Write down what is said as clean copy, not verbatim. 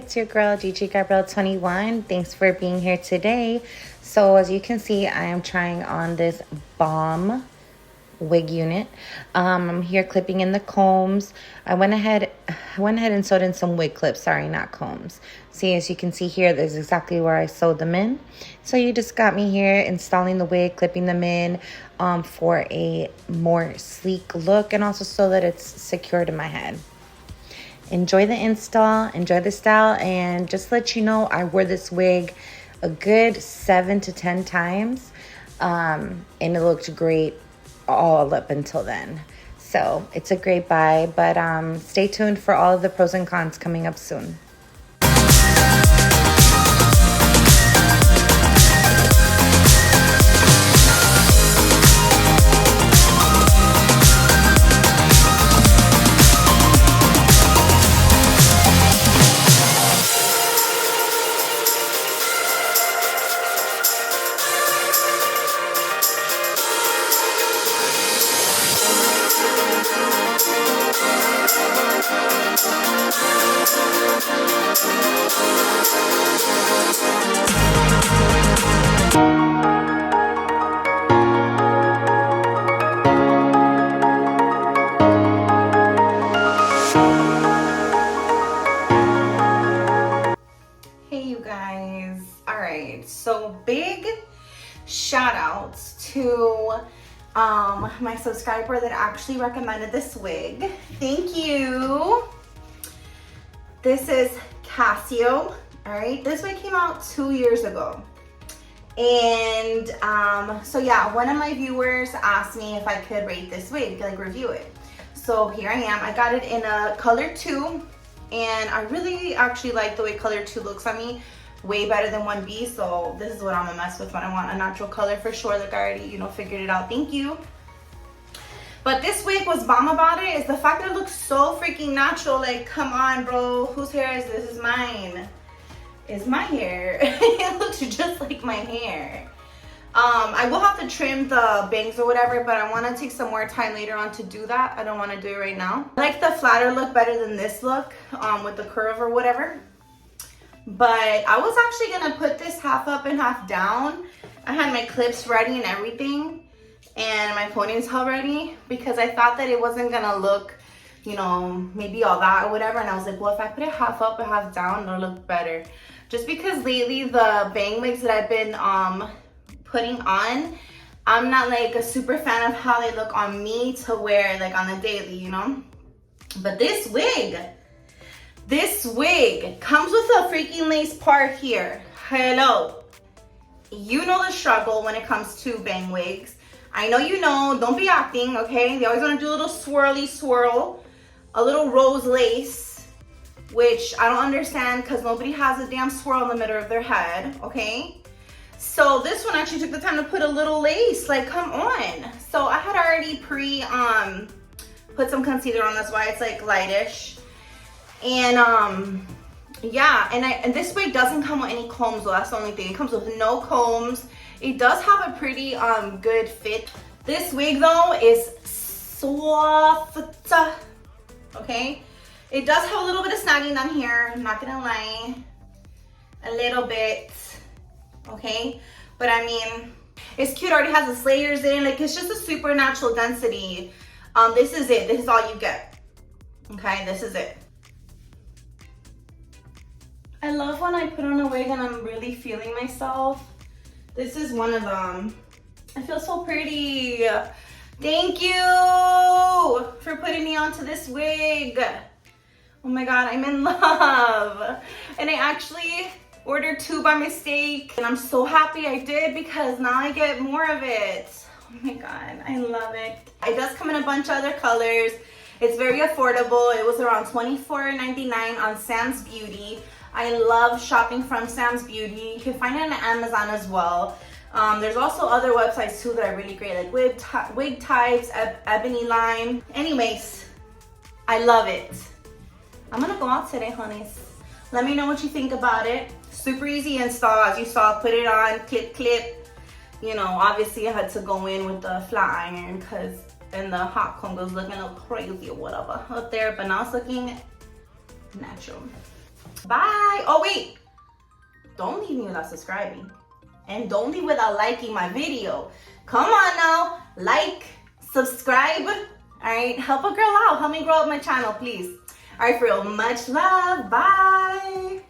it's your girl Gigi Gabrielle 21. Thanks for being here today. So as you can see, I am trying on this bomb wig unit. I'm here clipping in the combs. I went ahead and sewed in some wig clips. Sorry, not combs. See, as you can see here, there's exactly where I sewed them in. So you just got me here installing the wig, clipping them in for a more sleek look, and also so that it's secured in my head. Enjoy the install, enjoy the style, and just to let you know, I wore this wig a good 7 to 10 times, and it looked great all up until then. So it's a great buy, but stay tuned for all of the pros and cons coming up soon. So big shout outs to my subscriber that actually recommended this wig. Thank you. This is Casio. All right, this wig came out 2 years ago, and so yeah, one of my viewers asked me if I could rate this wig, like review it. So here I am. I got it in a color 2, and I really actually like the way color 2 looks on me. Way better than 1B, so this is what I'm gonna mess with when I want a natural color for sure. Like I already, figured it out. Thank you. But this wig, what's bomb about it is the fact that it looks so freaking natural. Like, come on, bro. Whose hair is this? Is mine. It's my hair. It looks just like my hair. I will have to trim the bangs or whatever, but I want to take some more time later on to do that. I don't want to do it right now. I like the flatter look better than this look with the curve or whatever. But I was actually gonna put this half up and half down. I had my clips ready and everything, and my ponytail ready, because I thought that it wasn't gonna look, maybe all that or whatever. And I was like, well, if I put it half up and half down, it'll look better. Just because lately the bang wigs that I've been putting on, I'm not like a super fan of how they look on me to wear like on the daily, But this wig comes with a freaking lace part here. Hello. You know the struggle when it comes to bang wigs. I know you know. Don't be acting, okay? They always want to do a little swirly swirl, a little rose lace, which I don't understand because nobody has a damn swirl in the middle of their head, okay? So this one actually took the time to put a little lace. Like, come on. So I had already put some concealer on. That's why it's like lightish. And yeah, and this wig doesn't come with any combs though. That's the only thing. It comes with no combs. It does have a pretty good fit. This wig though is soft. Okay, it does have a little bit of snagging down here, I'm not gonna lie, a little bit. Okay, but I mean, it's cute. It already has its layers in. Like, it's just a super natural density. This is it. This is all you get. Okay, this is it. I love when I put on a wig and I'm really feeling myself. This is one of them. I feel so pretty. Thank you for putting me onto this wig. Oh my God, I'm in love. And I actually ordered 2 by mistake. And I'm so happy I did, because now I get more of it. Oh my God, I love it. It does come in a bunch of other colors. It's very affordable. It was around $24.99 on Sam's Beauty. I love shopping from Sam's Beauty. You can find it on Amazon as well. There's also other websites too that are really great, like Wig Types, Ebony Line. Anyways, I love it. I'm gonna go out today, honeys. Let me know what you think about it. Super easy install, as you saw. Put it on, clip. Obviously I had to go in with the flat iron because then the hot comb was looking a little crazy or whatever up there, but now it's looking natural. Bye. Oh, wait. Don't leave me without subscribing. And don't leave without liking my video. Come on now. Like, subscribe. All right. Help a girl out. Help me grow up my channel, please. All right, for real. Much love. Bye.